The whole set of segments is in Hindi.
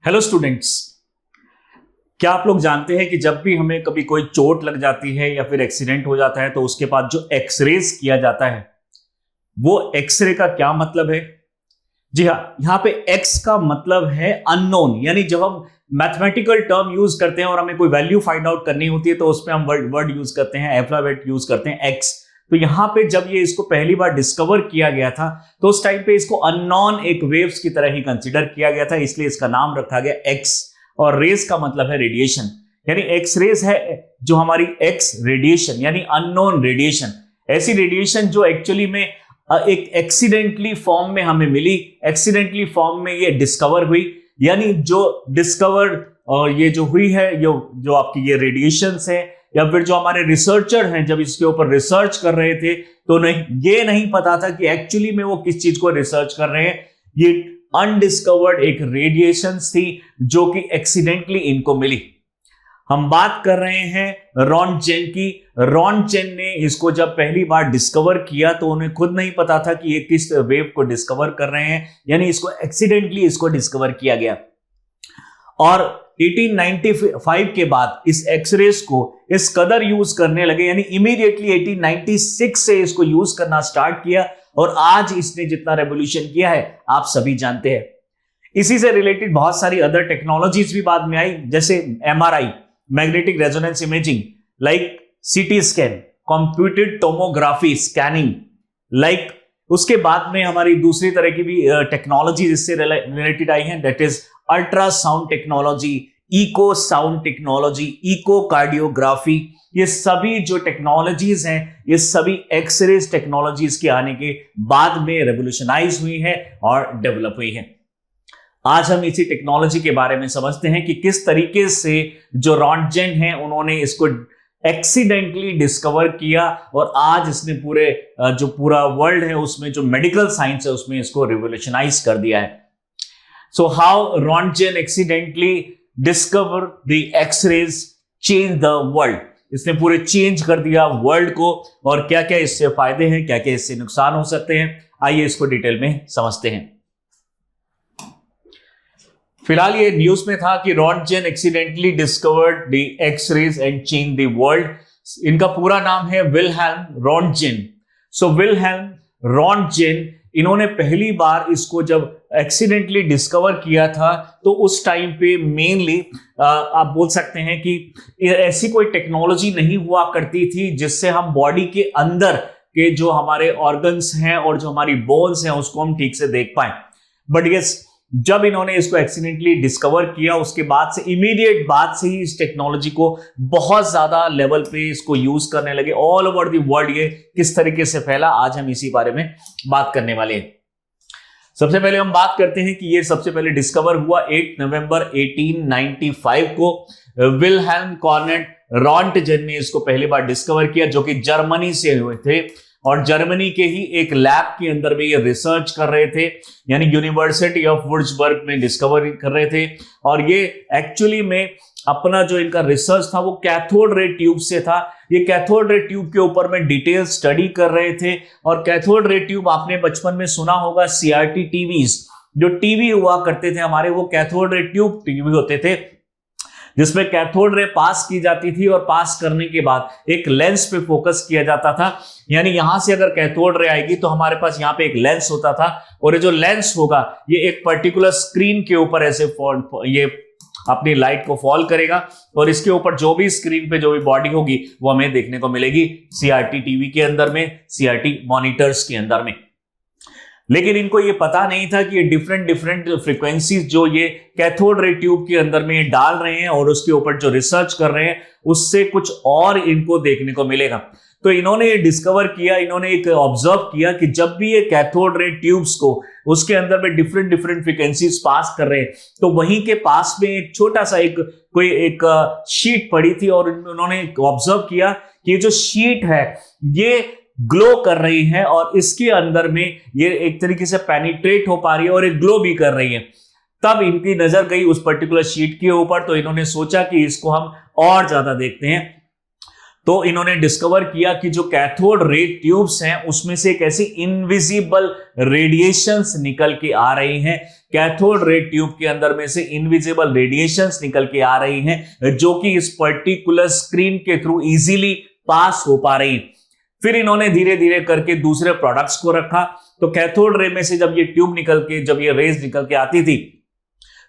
Hello students. क्या आप लोग जानते हैं कि जब भी हमें कभी कोई चोट लग जाती है या फिर एक्सीडेंट हो जाता है तो उसके बाद जो एक्सरेज किया जाता है वो एक्सरे का क्या मतलब है? जी हाँ, यहां पे एक्स का मतलब है अननोन, यानी जब हम मैथमेटिकल टर्म यूज करते हैं और हमें कोई वैल्यू फाइंड आउट करनी होती है तो उसमें हम वर्ड यूज करते हैं, अल्फाबेट यूज करते हैं एक्स। तो यहां पे जब ये इसको पहली बार डिस्कवर किया गया था तो उस टाइम पे इसको अननोन एक वेव्स की तरह ही कंसीडर किया गया था, इसलिए इसका नाम रखा गया एक्स। और रेज का मतलब है रेडिएशन, यानी एक्स रेज है जो हमारी एक्स रेडिएशन यानी अननोन रेडिएशन, ऐसी रेडिएशन जो एक्चुअली में एक एक्सीडेंटली फॉर्म में हमें मिली, एक्सीडेंटली फॉर्म में ये डिस्कवर हुई, यानी जो डिस्कवर और ये जो हुई है जो आपकी ये रेडिएशंस है या फिर जो हमारे रिसर्चर हैं जब इसके ऊपर रिसर्च कर रहे थे तो ये नहीं पता था कि एक्चुअली में वो किस चीज को रिसर्च कर रहे हैं। ये अनडिस्कवर्ड एक रेडिएशंस थी जो कि एक्सीडेंटली इनको मिली। हम बात कर रहे हैं रॉन्टजेन की। रॉन्टजेन ने इसको जब पहली बार डिस्कवर किया तो उन्हें खुद नहीं पता था कि ये किस वेव को डिस्कवर कर रहे हैं, यानी इसको एक्सीडेंटली इसको डिस्कवर किया गया। और 1895 के बाद इस एक्सरेज को इस कदर यूज करने लगे, यानी इमीडिएटली 1896 से इसको यूज करना स्टार्ट किया और आज इसने जितना रेवोल्यूशन किया है आप सभी जानते हैं। इसी से रिलेटेड बहुत सारी अदर टेक्नोलॉजीज भी बाद में आई, जैसे MRI, magnetic resonance imaging, like CT scan, computed tomography scanning, like उसके बाद में हमारी दूसरी तरह की भी टेक्नोलॉजी इससे रिलेटेड आई हैं, that is ultrasound technology, echo sound technology, eco cardiography. ये सभी जो टेक्नोलॉजीज हैं ये सभी एक्सरेज टेक्नोलॉजीज के आने के बाद में रेवोल्यूशनाइज हुई है और डेवलप हुई है। आज हम इसी टेक्नोलॉजी के बारे में समझते हैं कि किस तरीके से जो रॉन्टजेन है उन्होंने इसको एक्सीडेंटली डिस्कवर किया और आज इसने जो पूरा वर्ल्ड है उसमें जो मेडिकल साइंस है उसमें इसको रिवोल्यूशनाइज कर दिया है। So how Roentgen accidentally discover the X rays change the world. इसने पूरे चेंज कर दिया वर्ल्ड को, और क्या क्या इससे फायदे हैं, क्या क्या इससे नुकसान हो सकते हैं, आइए इसको डिटेल में समझते हैं। फिलहाल ये न्यूज में था कि Roentgen accidentally discovered the X rays and change the world. इनका पूरा नाम है Wilhelm Roentgen. So Wilhelm Roentgen, इन्होंने पहली बार इसको जब एक्सीडेंटली डिस्कवर किया था तो उस टाइम पे मेनली आप बोल सकते हैं कि ऐसी कोई टेक्नोलॉजी नहीं हुआ करती थी जिससे हम बॉडी के अंदर के जो हमारे ऑर्गन्स हैं और जो हमारी बोन्स हैं उसको हम ठीक से देख पाए। बट यस, जब इन्होंने इसको एक्सीडेंटली डिस्कवर किया उसके बाद से इमीडिएट बाद से ही इस टेक्नोलॉजी को बहुत ज्यादा लेवल पे इसको यूज करने लगे ऑल ओवर द वर्ल्ड। ये किस तरीके से फैला, आज हम इसी बारे में बात करने वाले हैं। सबसे पहले हम बात करते हैं कि ये सबसे पहले डिस्कवर हुआ 8 नवंबर 1895 को। विल्हेल्म कॉर्नेट रॉन्टजेन ने इसको पहली बार डिस्कवर किया, जो कि जर्मनी से हुए थे और जर्मनी के ही एक लैब के अंदर में ये रिसर्च कर रहे थे, यानी यूनिवर्सिटी ऑफ वुर्जबर्ग में डिस्कवर कर रहे थे। और ये एक्चुअली में अपना जो इनका रिसर्च था वो कैथोड रे ट्यूब से था। ये कैथोड रे ट्यूब के ऊपर में डिटेल स्टडी कर रहे थे। और कैथोड रे ट्यूब आपने बचपन में सुना होगा, सीआरटी टीवीज, जो टीवी हुआ करते थे हमारे, वो कैथोड रे ट्यूब टीवी होते थे जिसमें कैथोड रे पास की जाती थी और पास करने के बाद एक लेंस पे फोकस किया जाता था। यानी यहां से अगर कैथोड रे आएगी तो हमारे पास यहाँ पे एक लेंस होता था और ये जो लेंस होगा ये एक पर्टिकुलर स्क्रीन के ऊपर ऐसे ये अपनी लाइट को फॉल करेगा और इसके ऊपर जो भी स्क्रीन पे जो भी बॉडी होगी वो हमें देखने को मिलेगी सीआरटी टीवी के अंदर में, सीआरटी मॉनिटर्स के अंदर में। लेकिन इनको ये पता नहीं था कि ये डिफरेंट फ्रीक्वेंसीज जो ये कैथोड रे ट्यूब के अंदर में डाल रहे हैं और उसके ऊपर जो रिसर्च कर रहे हैं उससे कुछ और इनको देखने को मिलेगा। तो इन्होंने ये डिस्कवर किया, इन्होंने एक ऑब्जर्व किया कि जब भी ये कैथोड रे ट्यूब्स को उसके अंदर में डिफरेंट फ्रीक्वेंसीज पास कर रहे हैं तो वहीं के पास में एक छोटा सा एक शीट पड़ी थी और उन्होंने ऑब्जर्व किया कि ये जो शीट है ये ग्लो कर रही है और इसके अंदर में ये एक तरीके से पेनिट्रेट हो पा रही है और एक ग्लो भी कर रही है। तब इनकी नजर गई उस पर्टिकुलर शीट के ऊपर, तो इन्होंने सोचा कि इसको हम और ज्यादा देखते हैं। तो इन्होंने डिस्कवर किया कि जो कैथोड रे ट्यूब्स हैं उसमें से एक ऐसी इनविजिबल रेडिएशंस निकल के आ रही हैं, कैथोड रे ट्यूब के अंदर में से इनविजिबल रेडिएशंस निकल के आ रही हैं जो कि इस पर्टिकुलर स्क्रीन के थ्रू इजीली पास हो पा रही। फिर इन्होंने धीरे धीरे करके दूसरे प्रोडक्ट्स को रखा। तो कैथोड रे में से जब ये ट्यूब निकल के, जब ये रेज निकल के आती थी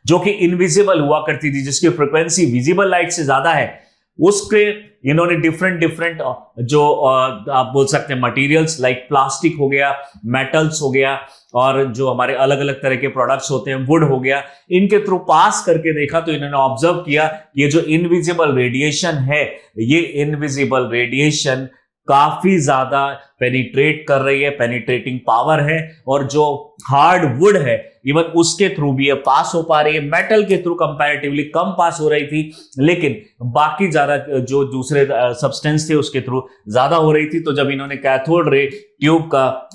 जो कि इनविजिबल हुआ करती थी, जिसकी फ्रीक्वेंसी विजिबल लाइट से ज्यादा है, उसके इन्होंने डिफरेंट जो आप बोल सकते हैं मटेरियल्स लाइक प्लास्टिक हो गया, मेटल्स हो गया, और जो हमारे अलग अलग तरह के प्रोडक्ट्स होते हैं, वुड हो गया, इनके थ्रू पास करके देखा तो इन्होंने ऑब्जर्व किया ये जो इनविजिबल रेडिएशन है, ये इनविजिबल रेडिएशन काफी ज्यादा पेनिट्रेट कर रही है, पेनिट्रेटिंग पावर है, और जो हार्ड वुड है इवन उसके थ्रू भी ये पास हो पा रही है। मेटल के थ्रू कंपैरेटिवली कम पास हो रही थी, लेकिन बाकी ज्यादा जो दूसरे सब्सटेंस थे उसके थ्रू ज्यादा हो रही थी। तो जब इन्होंने कैथोड रे ट्यूब का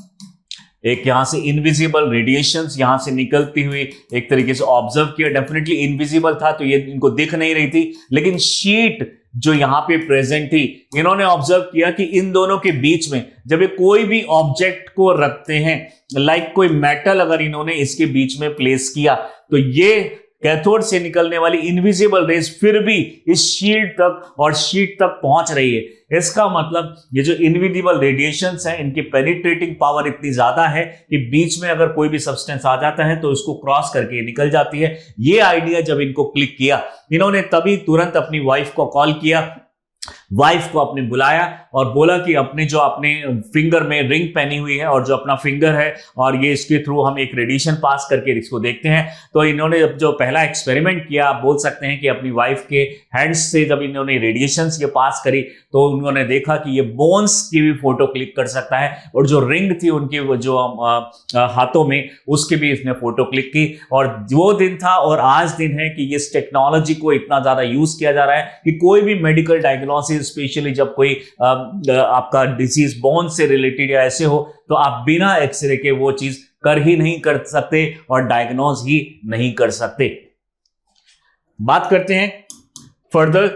एक यहां से इनविजिबल रेडिएशंस यहां से निकलती हुई एक तरीके से ऑब्जर्व किया, डेफिनेटली इनविजिबल था तो ये इनको दिख नहीं रही थी, लेकिन शीट जो यहां पे प्रेजेंट थी, इन्होंने ऑब्जर्व किया कि इन दोनों के बीच में जब ये कोई भी ऑब्जेक्ट को रखते हैं, लाइक कोई मेटल अगर इन्होंने इसके बीच में प्लेस किया, तो ये कैथोड से निकलने वाली इनविजिबल रेज फिर भी इस शील्ड तक और शीट तक पहुंच रही है। इसका मतलब ये जो इनविजिबल रेडिएशंस हैं, इनकी पेनिट्रेटिंग पावर इतनी ज्यादा है कि बीच में अगर कोई भी सब्सटेंस आ जाता है तो इसको क्रॉस करके निकल जाती है। ये आइडिया जब इनको क्लिक किया, इन्होंने तभी तुरंत अपनी वाइफ को कॉल किया, वाइफ को अपने बुलाया और बोला कि अपने जो अपने फिंगर में रिंग पहनी हुई है और जो अपना फिंगर है, और ये इसके थ्रू हम एक रेडिएशन पास करके इसको देखते हैं। तो इन्होंने जो पहला एक्सपेरिमेंट किया, आप बोल सकते हैं कि अपनी वाइफ के हैंड्स से जब इन्होंने रेडिएशंस ये पास करी तो उन्होंने देखा कि ये बोन्स की भी फोटो क्लिक कर सकता है, और जो रिंग थी उनकी जो हाथों में, उसकी भी इसने फोटो क्लिक की। और वो दिन था और आज दिन है कि इस टेक्नोलॉजी को इतना ज्यादा यूज किया जा रहा है कि कोई भी मेडिकल डायग्नोसिस, स्पेशली जब कोई आपका डिजीज बोन से रिलेटेड या ऐसे हो, तो आप बिना एक्सरे के वो चीज कर ही नहीं कर सकते और डायग्नोज ही नहीं कर सकते। बात करते हैं फर्दर,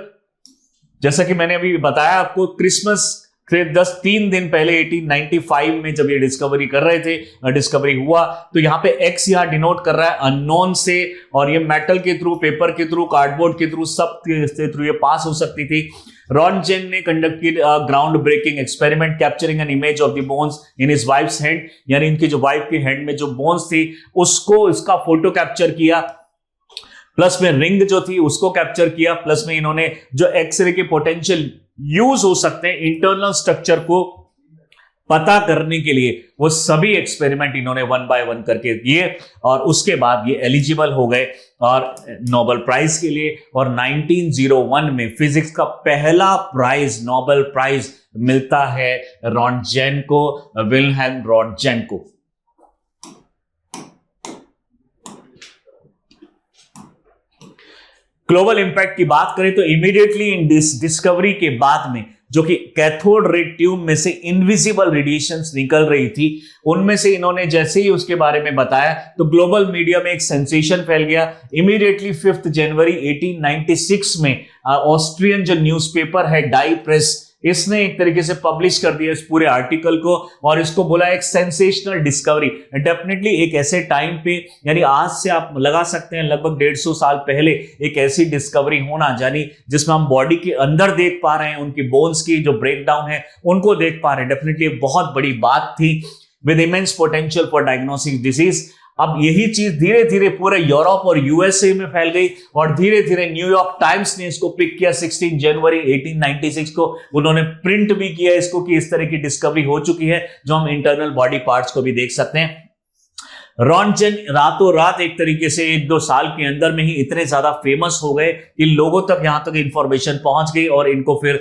जैसा कि मैंने अभी बताया आपको, क्रिसमस से 3 दिन पहले 1895 में जब ये डिस्कवरी कर रहे थे, डिस्कवरी हुआ, तो यहाँ पे एक्स यहाँ डिनोट कर रहा है अननोन से, और ये मेटल के थ्रू, पेपर के थ्रू, कार्डबोर्ड के थ्रू, सब के थ्रू ये पास हो सकती थी। रॉन्टजेन ने conducted ground breaking experiment capturing an image of the bones in his wife's hand, यानी इनकी जो वाइफ के हैंड में जो बोन्स थी उसको, इसका फोटो कैप्चर किया, प्लस में रिंग जो थी उसको कैप्चर किया, प्लस में इन्होंने जो एक्सरे के पोटेंशियल यूज हो सकते हैं इंटरनल स्ट्रक्चर को पता करने के लिए, वो सभी एक्सपेरिमेंट इन्होंने 1 बाय 1 करके किए, और उसके बाद ये एलिजिबल हो गए और नोबेल प्राइज के लिए। और 1901 में फिजिक्स का पहला प्राइज, नोबेल प्राइज मिलता है रॉन्टजेन को, विल्हेल्म रॉन्टजेन को। ग्लोबल इंपैक्ट की बात करें तो इमीडिएटली इन डिस्कवरी के बाद में जो कि कैथोड रे ट्यूब में से इनविजिबल रेडिएशंस निकल रही थी, उनमें से इन्होंने जैसे ही उसके बारे में बताया तो ग्लोबल मीडिया में एक सेंसेशन फैल गया। इमीडिएटली 5 जनवरी 1896 में ऑस्ट्रियन जो न्यूज़पेपर है डाई प्रेस, इसने एक तरीके से पब्लिश कर दिया इस पूरे आर्टिकल को, और इसको बोला एक सेंसेशनल डिस्कवरी। डेफिनेटली एक ऐसे टाइम पे, यानी आज से आप लगा सकते हैं लगभग 150 साल पहले एक ऐसी डिस्कवरी होना, यानी जिसमें हम बॉडी के अंदर देख पा रहे हैं, उनकी बोन्स की जो ब्रेकडाउन है उनको देख पा रहे हैं, डेफिनेटली एक बहुत बड़ी बात थी with immense potential for diagnosis disease. अब यही चीज धीरे धीरे पूरे यूरोप और यूएसए में फैल गई, और धीरे धीरे न्यूयॉर्क टाइम्स ने इसको पिक किया 16 जनवरी 1896 को। उन्होंने प्रिंट भी किया इसको कि इस तरह की डिस्कवरी हो चुकी है, जो हम इंटरनल बॉडी पार्ट्स को भी देख सकते हैं। रॉन्टजेन रातों रात एक तरीके से 1-2 साल के अंदर में ही इतने ज्यादा फेमस हो गए कि लोगों तक यहां तक इंफॉर्मेशन पहुंच गई, और इनको फिर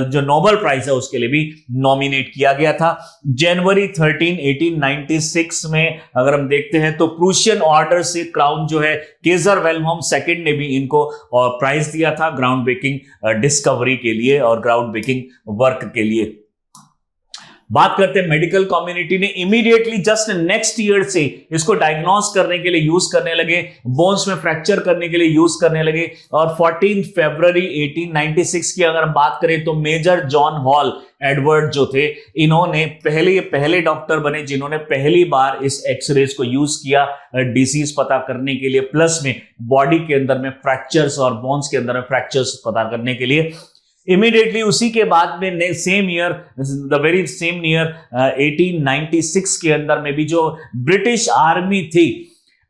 जो नोबेल प्राइज है उसके लिए भी नॉमिनेट किया गया था। जनवरी 13, 1896 में अगर हम देखते हैं तो प्रूशियन ऑर्डर से क्राउन जो है केजर वेल्महोम सेकंड ने भी इनको प्राइज दिया था ग्राउंड ब्रेकिंग डिस्कवरी के लिए और ग्राउंड ब्रेकिंग वर्क के लिए। बात करते हैं मेडिकल कम्युनिटी ने इमीडिएटली जस्ट नेक्स्ट ईयर से इसको डायग्नोस करने के लिए यूज करने लगे, बोन्स में फ्रैक्चर करने के लिए यूज करने लगे। और 14 फरवरी 1896 की अगर हम बात करें तो मेजर जॉन हॉल एडवर्ड जो थे, इन्होंने पहले डॉक्टर बने जिन्होंने पहली बार इस एक्सरेज को यूज किया डिसीज पता करने के लिए, प्लस में बॉडी के अंदर में फ्रैक्चर्स और बोन्स के अंदर में फ्रैक्चर्स पता करने के लिए। इमीडिएटली उसी के बाद में same year, the very same year 1896 के अंदर में भी जो ब्रिटिश आर्मी थी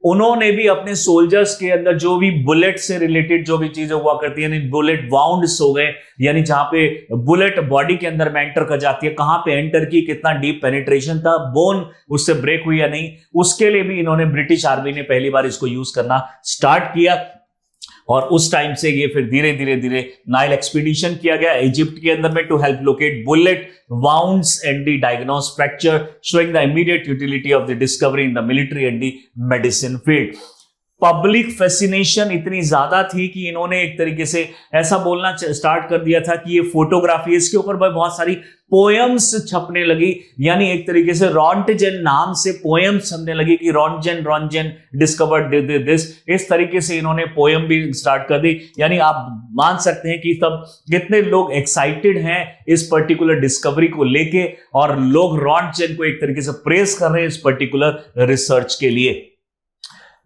उन्होंने भी अपने सोल्जर्स के अंदर जो भी बुलेट से रिलेटेड जो भी चीजें हुआ करती है, यानी बुलेट वाउंड्स हो गए, यानी जहां पे बुलेट बॉडी के अंदर में एंटर कर जाती है, कहां पे एंटर की, कितना डीप पेनिट्रेशन था, बोन उससे ब्रेक हुई या नहीं, उसके लिए भी इन्होंने ब्रिटिश आर्मी ने पहली बार इसको यूज करना स्टार्ट किया। और उस टाइम से ये फिर धीरे धीरे नाइल एक्सपीडिशन किया गया इजिप्ट के अंदर में to help locate bullet wounds and the diagnose fracture, showing the immediate utility of the discovery in the military and the medicine field. Public fascination इतनी ज्यादा थी कि इन्होंने एक तरीके से ऐसा बोलना स्टार्ट कर दिया था कि ये फोटोग्राफी, इसके ऊपर बहुत सारी पोएम्स छपने लगी, यानी एक तरीके से रॉन्टजेन नाम से पोएम्स छपने लगी कि रॉन्टजेन डिस्कवर्ड दिस, इस तरीके से इन्होंने पोएम भी स्टार्ट कर दी। यानी आप मान सकते हैं कि तब कितने लोग एक्साइटेड हैं इस पर्टिकुलर डिस्कवरी को लेके, और लोग रॉन्टजेन को एक तरीके से प्रेज कर रहे हैं इस पर्टिकुलर रिसर्च के लिए।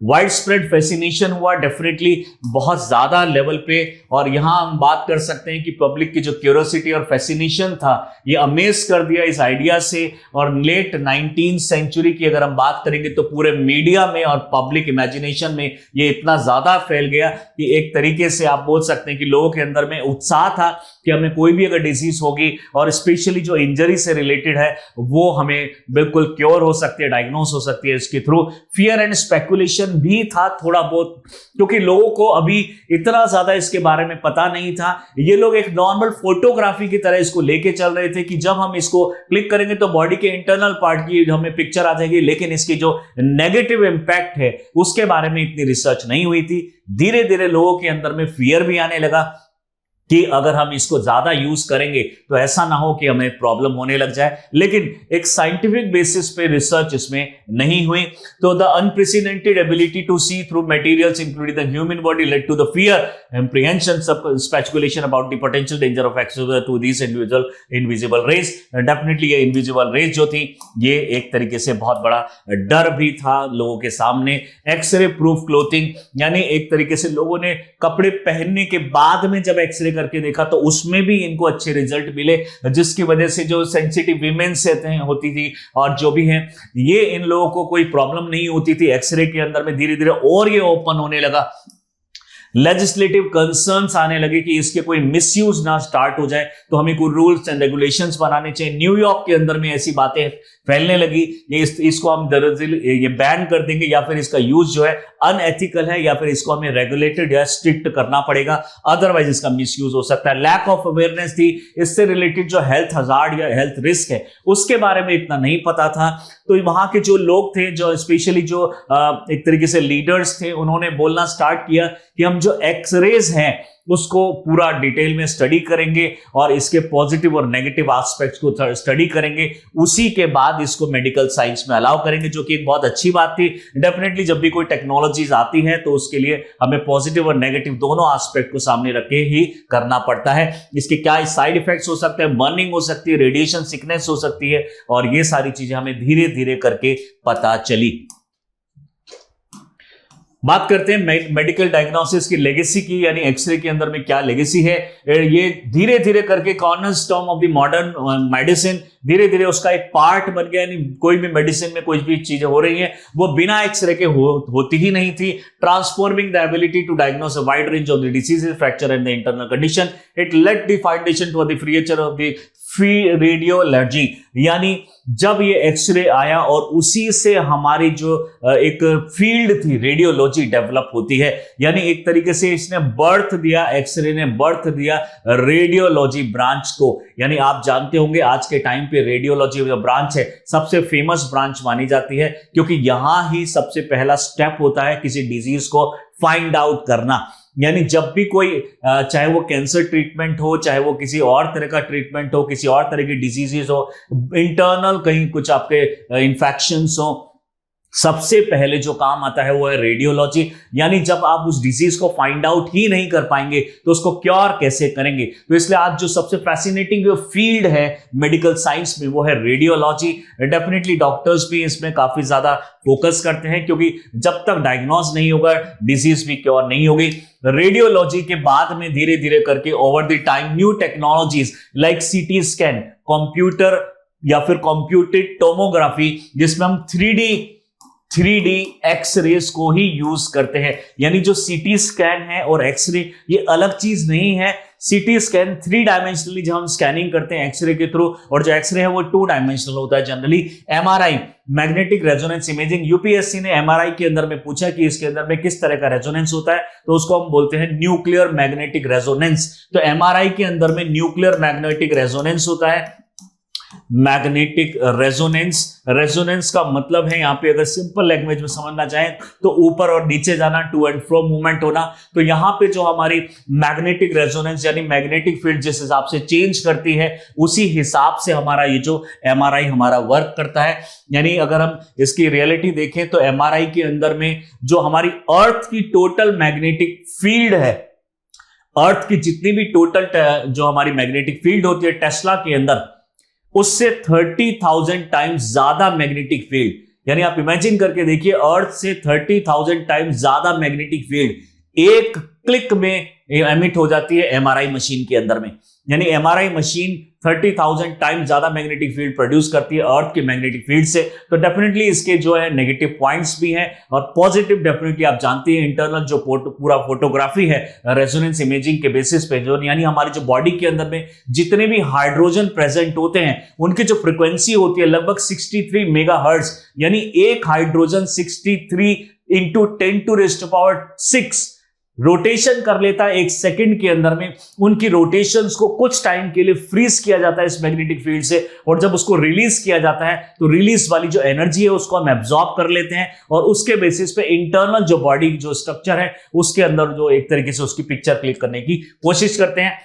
वाइड स्प्रेड फैसिनेशन हुआ डेफिनेटली बहुत ज्यादा लेवल पे, और यहां हम बात कर सकते हैं कि पब्लिक की जो क्यूरियोसिटी और फैसिनेशन था ये अमेज कर दिया इस आइडिया से। और लेट 19th सेंचुरी की अगर हम बात करेंगे तो पूरे मीडिया में और पब्लिक इमेजिनेशन में ये इतना ज्यादा फैल गया कि एक तरीके से आप बोल सकते हैं कि लोगों के अंदर में उत्साह था कि हमें कोई भी अगर डिजीज होगी और स्पेशली जो इंजरी से रिलेटेड है वो हमें बिल्कुल क्योर हो सकती है, डायग्नोस हो सकती है इसके थ्रू। फियर एंड स्पेकुलेशन भी था थोड़ा बहुत, क्योंकि लोगों को अभी इतना ज्यादा इसके बारे में पता नहीं था। ये लोग एक नॉर्मल फोटोग्राफी की तरह इसको लेके चल रहे थे कि जब हम इसको क्लिक करेंगे तो बॉडी के इंटरनल पार्ट की हमें पिक्चर आ जाएगी, लेकिन इसकी जो नेगेटिव इंपैक्ट है उसके बारे में इतनी रिसर्च नहीं हुई थी। धीरे धीरे लोगों के अंदर में फियर भी आने लगा कि अगर हम इसको ज्यादा यूज करेंगे तो ऐसा ना हो कि हमें प्रॉब्लम होने लग जाए, लेकिन एक साइंटिफिक बेसिस पे रिसर्च इसमें नहीं हुई। तो the unprecedented ability to see through materials including the human body led to the fear, apprehension, speculation about the potential danger of exposure to this invisible rays. Definitely ये इनविजिबल रेज जो थी ये एक तरीके से बहुत बड़ा डर भी था लोगों के सामने। एक्सरे प्रूफ क्लोथिंग, यानी एक तरीके से लोगों ने कपड़े पहनने के बाद में जब एक्सरे करके देखा तो उसमें भी इनको अच्छे रिजल्ट मिले, जिसकी वजह से जो सेंसिटिव वीमेंस होती थी और जो भी हैं ये इन लोगों को कोई प्रॉब्लम नहीं होती थी एक्सरे के अंदर में। धीरे धीरे और ये ओपन होने लगा, लेजिस्लेटिव कंसर्न्स आने लगे कि इसके कोई मिसयूज ना स्टार्ट हो जाए, तो हमें कोई रूल्स एंड रेगुलेशंस बनाने चाहिए। न्यूयॉर्क के अंदर में ऐसी बातें फैलने लगी, इसको हम दरअसल ये बैन कर देंगे या फिर इसका यूज जो है अनएथिकल है या फिर इसको हमें रेगुलेटेड या स्ट्रिक्ट करना पड़ेगा, अदरवाइज इसका मिसयूज हो सकता है। लैक ऑफ अवेयरनेस थी, इससे रिलेटेड जो हेल्थ हजार्ड या हेल्थ रिस्क है उसके बारे में इतना नहीं पता था। तो वहां के जो लोग थे, जो स्पेशली जो एक तरीके से लीडर्स थे, उन्होंने बोलना स्टार्ट किया कि हम जो एक्सरेज हैं उसको पूरा डिटेल में स्टडी करेंगे और इसके पॉजिटिव और नेगेटिव एस्पेक्ट्स को स्टडी करेंगे, उसी के बाद इसको मेडिकल साइंस में अलाउ करेंगे, जो कि एक बहुत अच्छी बात थी। डेफिनेटली जब भी कोई टेक्नोलॉजीज आती है तो उसके लिए हमें पॉजिटिव और नेगेटिव दोनों एस्पेक्ट को सामने रख के ही करना पड़ता है। इसके क्या साइड इफेक्ट्स हो सकते हैं, बर्निंग हो सकती है, रेडिएशन सिकनेस हो सकती है, और ये सारी चीजें हमें धीरे धीरे करके पता चली। बात करते हैं मेडिकल डायग्नोसिस की लेगेसी की, यानी एक्सरे के अंदर में क्या लेगेसी है। ये धीरे धीरे करके cornerstone of the modern medicine, धीरे धीरे उसका एक पार्ट बन गया। यानी कोई भी मेडिसिन में कोई भी चीजें हो रही हैं वो बिना एक्सरे के होती ही नहीं थी। Transforming the ability to diagnose a wide range of the diseases, fracture and the internal condition, it led the foundation to the creature of the radiology. यानी जब ये एक्सरे आया और उसी से हमारी जो एक फील्ड थी रेडियोलॉजी डेवलप होती है, यानी एक तरीके से इसने बर्थ दिया, एक्सरे ने बर्थ दिया रेडियोलॉजी ब्रांच को। यानी आप जानते होंगे आज के टाइम पे रेडियोलॉजी जो ब्रांच है सबसे फेमस ब्रांच मानी जाती है, क्योंकि यहां ही सबसे पहला स्टेप होता है किसी डिजीज को फाइंड आउट करना। यानी जब भी कोई चाहे वो कैंसर ट्रीटमेंट हो, चाहे वो किसी और तरह का ट्रीटमेंट हो, किसी और तरह की डिजीजेस हो, इंटरनल कहीं कुछ आपके इन्फेक्शंस हो, सबसे पहले जो काम आता है वो है रेडियोलॉजी। यानी जब आप उस डिजीज को फाइंड आउट ही नहीं कर पाएंगे तो उसको क्योर कैसे करेंगे। तो इसलिए आज जो सबसे फैसिनेटिंग फील्ड है मेडिकल साइंस में वो है रेडियोलॉजी। डेफिनेटली डॉक्टर्स भी इसमें काफी ज्यादा फोकस करते हैं, क्योंकि जब तक डायग्नोज नहीं होगा डिजीज भी क्योर नहीं होगी। रेडियोलॉजी के बाद में धीरे धीरे करके over the time new technologies like CT scan, computer या फिर कंप्यूटेड टोमोग्राफी, जिसमें हम 3D एक्सरेज को ही यूज करते हैं। यानी जो सीटी स्कैन है और एक्सरे ये अलग चीज नहीं है। सीटी स्कैन 3 डायमेंशनली जब हम स्कैनिंग करते हैं एक्सरे के थ्रू, और जो एक्सरे है वो 2 डायमेंशनल होता है generally. MRI, magnetic resonance imaging, UPSC ने एमआरआई के अंदर में पूछा कि इसके अंदर में किस तरह का रेजोनेंस होता है, तो उसको हम बोलते हैं न्यूक्लियर मैग्नेटिक रेजोनेंस। तो एमआरआई के अंदर में न्यूक्लियर मैग्नेटिक रेजोनेंस होता है। मैग्नेटिक रेजोनेंस का मतलब है, यहां पे अगर सिंपल लैंग्वेज में समझना चाहें तो ऊपर और नीचे जाना, टू एंड फ्रो मूवमेंट होना। तो यहां पे जो हमारी मैग्नेटिक रेजोनेंस यानी मैग्नेटिक फील्ड जिस हिसाब से चेंज करती है, उसी हिसाब से हमारा ये जो एमआरआई हमारा वर्क करता है। यानी अगर हम इसकी रियलिटी देखें तो एमआरआई के अंदर में जो हमारी अर्थ की टोटल मैग्नेटिक फील्ड है, अर्थ की जितनी भी टोटल जो हमारी मैग्नेटिक फील्ड होती है टेस्ला के अंदर, उससे 30,000 टाइम्स ज्यादा मैग्नेटिक फील्ड, यानी आप इमेजिन करके देखिए अर्थ से 30,000 टाइम्स ज्यादा मैग्नेटिक फील्ड एक क्लिक में एमिट हो जाती है एमआरआई मशीन के अंदर में। यानी एमआरआई मशीन 30,000 टाइम्स ज्यादा मैग्नेटिक फील्ड प्रोड्यूस करती है अर्थ के मैग्नेटिक फील्ड से। तो डेफिनेटली इसके जो है नेगेटिव पॉइंट्स भी हैं और पॉजिटिव डेफिनेटली आप जानते हैं। इंटरनल जो पूरा फोटोग्राफी है रेजोनेंस इमेजिंग के बेसिस पे, जो यानी हमारी जो बॉडी के अंदर में जितने भी हाइड्रोजन प्रेजेंट होते हैं उनकी जो फ्रीक्वेंसी होती है लगभग 63 मेगाहर्ट्ज, यानी एक हाइड्रोजन 63 इंटू 10⁻⁶ रोटेशन कर लेता है एक सेकंड के अंदर में। उनकी रोटेशंस को कुछ टाइम के लिए फ्रीज किया जाता है इस मैग्नेटिक फील्ड से, और जब उसको रिलीज किया जाता है तो रिलीज वाली जो एनर्जी है उसको हम एब्जॉर्ब कर लेते हैं, और उसके बेसिस पे इंटरनल जो बॉडी जो स्ट्रक्चर है उसके अंदर जो एक तरीके से उसकी पिक्चर क्लिक करने की कोशिश करते हैं।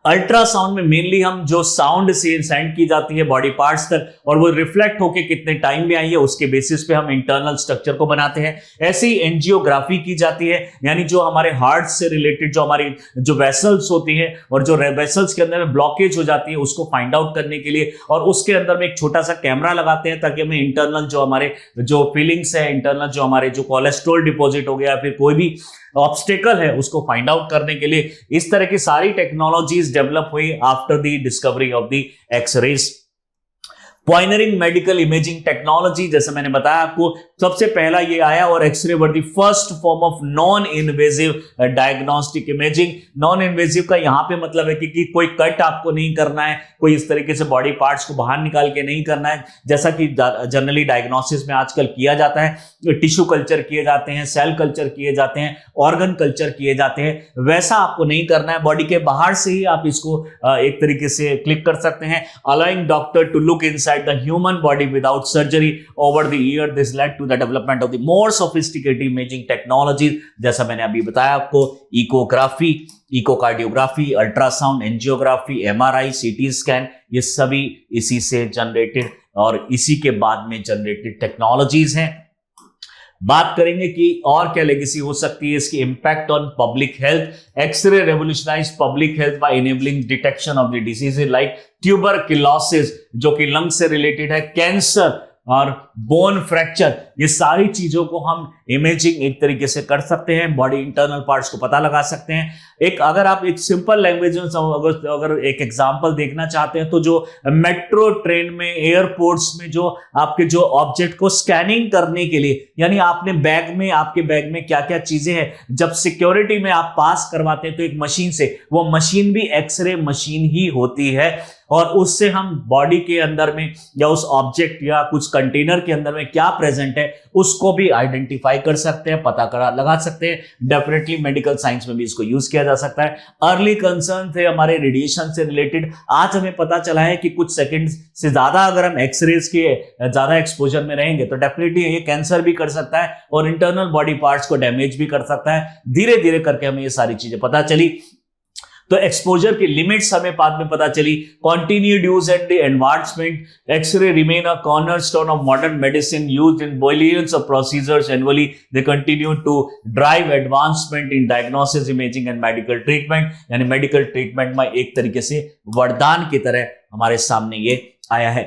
अल्ट्रासाउंड में मेनली हम जो साउंड से सेंड की जाती है बॉडी पार्ट्स तक, और वो रिफ्लेक्ट होके कितने टाइम में आई है उसके बेसिस पे हम इंटरनल स्ट्रक्चर को बनाते हैं। ऐसे ही एंजियोग्राफी की जाती है, यानी जो हमारे हार्ट से रिलेटेड जो हमारी जो वेसल्स होती हैं और जो वेसल्स के अंदर में ब्लॉकेज हो जाती है उसको फाइंड आउट करने के लिए, और उसके अंदर में एक छोटा सा कैमरा लगाते हैं ताकि हमें इंटरनल जो हमारे जो फीलिंग्स है, इंटरनल जो हमारे जो कोलेस्ट्रॉल डिपॉजिट हो गया, फिर कोई भी ऑब्स्टेकल है उसको फाइंड आउट करने के लिए इस तरह की सारी टेक्नोलॉजीज डेवलप हुई after the discovery of the X rays. Pioneering medical imaging technology, जैसे मैंने बताया आपको, सबसे पहला ये आया, और X ray were the first form of non invasive diagnostic imaging. Non invasive का यहां पे मतलब है कि कोई कट आपको नहीं करना है, कोई इस तरीके से बॉडी पार्ट्स को बाहर निकाल के नहीं करना है जैसा कि जनरली डायग्नोसिस में आजकल किया जाता है। टिश्यू कल्चर किए जाते हैं, सेल कल्चर किए जाते हैं, ऑर्गन कल्चर किए जाते हैं, वैसा आपको नहीं करना है। बॉडी के बाहर से ही आप इसको एक तरीके से क्लिक कर सकते हैं। Allowing doctor to look inside the human body without surgery over the year, this led to the development of the more sophisticated imaging technologies, जैसा मैंने अभी बताया आपको, echography, echocardiography, ultrasound, angiography, MRI, CT scan, ये सभी इसी से जनरेटेड और इसी के बाद में जनरेटेड टेक्नोलॉजीज हैं। बात करेंगे कि और क्या लेगेसी हो सकती है इसकी impact on public health. X-ray revolutionize public health by enabling detection of the diseases like tuberculosis, जो कि लंग से रिलेटेड है, कैंसर और बोन फ्रैक्चर, ये सारी चीजों को हम इमेजिंग एक तरीके से कर सकते हैं, बॉडी इंटरनल पार्ट्स को पता लगा सकते हैं। एक अगर आप एक सिंपल लैंग्वेज में अगर एक एग्जांपल देखना चाहते हैं तो जो मेट्रो ट्रेन में, एयरपोर्ट्स में जो आपके जो ऑब्जेक्ट को स्कैनिंग करने के लिए, यानी आपने बैग में, आपके बैग में क्या क्या चीजें हैं, जब सिक्योरिटी में आप पास करवाते हैं तो एक मशीन से, वो मशीन भी एक्सरे मशीन ही होती है, और उससे हम बॉडी के अंदर में या उस ऑब्जेक्ट या कुछ कंटेनर के अंदर में क्या प्रेजेंट है उसको भी आइडेंटिफाई कर सकते हैं, पता लगा सकते हैं। डेफिनेटली मेडिकल साइंस में भी इसको यूज किया जा सकता है। अर्ली कंसर्न थे हमारे रेडिएशन से रिलेटेड। आज हमें पता चला है कि कुछ सेकंड से ज्यादा अगर हम एक्सरेज के ज्यादा एक्सपोजर में रहेंगे तो डेफिनेटली ये कैंसर भी कर सकता है और इंटरनल बॉडी पार्ट्स को डैमेज भी कर सकता है। धीरे धीरे करके हमें ये सारी चीजें पता चली। तो एक्सपोजर की लिमिट्स हमें बाद में पता चली। Continued use and the advancement, X-ray remain a cornerstone of modern medicine used in billions of procedures annually. They continue to drive advancement in diagnosis, imaging and medical treatment. यानी मेडिकल ट्रीटमेंट में एक तरीके से वरदान की तरह हमारे सामने ये आया है।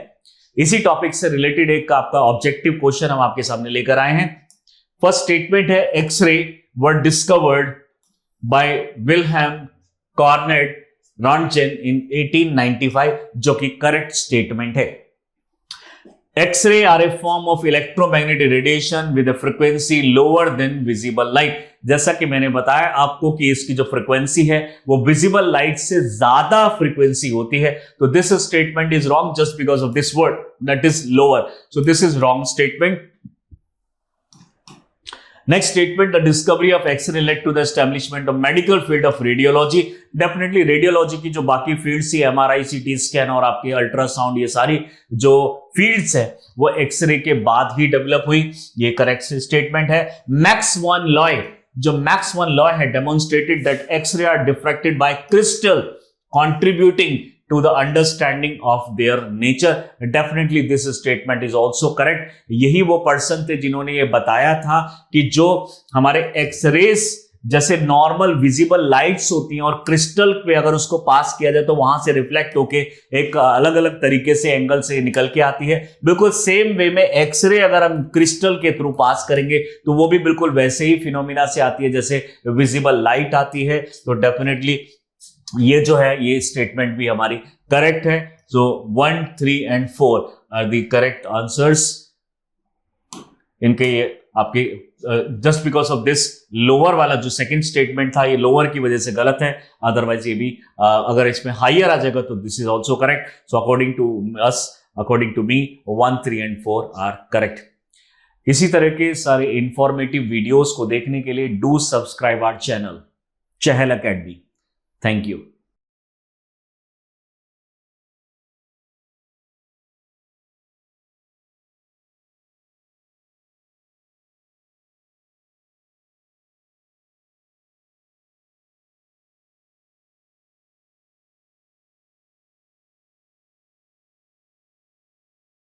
इसी टॉपिक से रिलेटेड एक आपका ऑब्जेक्टिव क्वेश्चन हम आपके सामने लेकर आए हैं। फर्स्ट स्टेटमेंट है X ray were discovered by Wilhelm Conrad Roentgen in 1895, जो कि करेक्ट स्टेटमेंट है। X ray are a form of electromagnetic radiation with a frequency lower than visible light. जैसा कि मैंने बताया आपको कि इसकी जो फ्रीक्वेंसी है वो विजिबल लाइट से ज्यादा फ्रीक्वेंसी होती है। तो this statement is wrong just because of this word that is lower. So this is wrong statement. Next statement, the discovery of X-ray led to the establishment of medical field of radiology. Definitely radiology की जो बाकी फील्ड्स ही MRI, CT स्कैन और आपके अल्ट्रासाउंड, ये सारी जो फील्ड्स है वो एक्सरे के बाद ही डेवलप हुई। ये करेक्ट स्टेटमेंट है। मैक्स वन लॉ, जो मैक्स वन लॉ है, demonstrated that x-ray are diffracted by crystal contributing to the understanding of their nature. Definitely this statement is also correct. यही वो पर्सन थे जिन्होंने ये बताया था कि जो हमारे एक्सरेज जैसे नॉर्मल विजिबल लाइट्स होती हैं और क्रिस्टल पे अगर उसको पास किया जाए तो वहां से रिफ्लेक्ट होके एक अलग अलग तरीके से एंगल से निकल के आती है। बिल्कुल सेम वे में एक्सरे अगर हम क्रिस्टल के थ्रू पास करेंगे तो वो भी बिल्कुल वैसे ही फिनोमिना से आती है जैसे विजिबल लाइट आती है। तो डेफिनेटली ये जो है ये स्टेटमेंट भी हमारी करेक्ट है। So 1, 3 and 4 are the correct answers. इनके ये आपके just because of this lower वाला जो सेकंड स्टेटमेंट था ये लोअर की वजह से गलत है। अदरवाइज ये भी अगर इसमें हाइयर आ जाएगा तो this is also correct. So according to us, according to me, 1, 3 and 4 are correct. इसी तरह के सारे इंफॉर्मेटिव वीडियोस को देखने के लिए do subscribe our channel Chahal Academy. Thank you.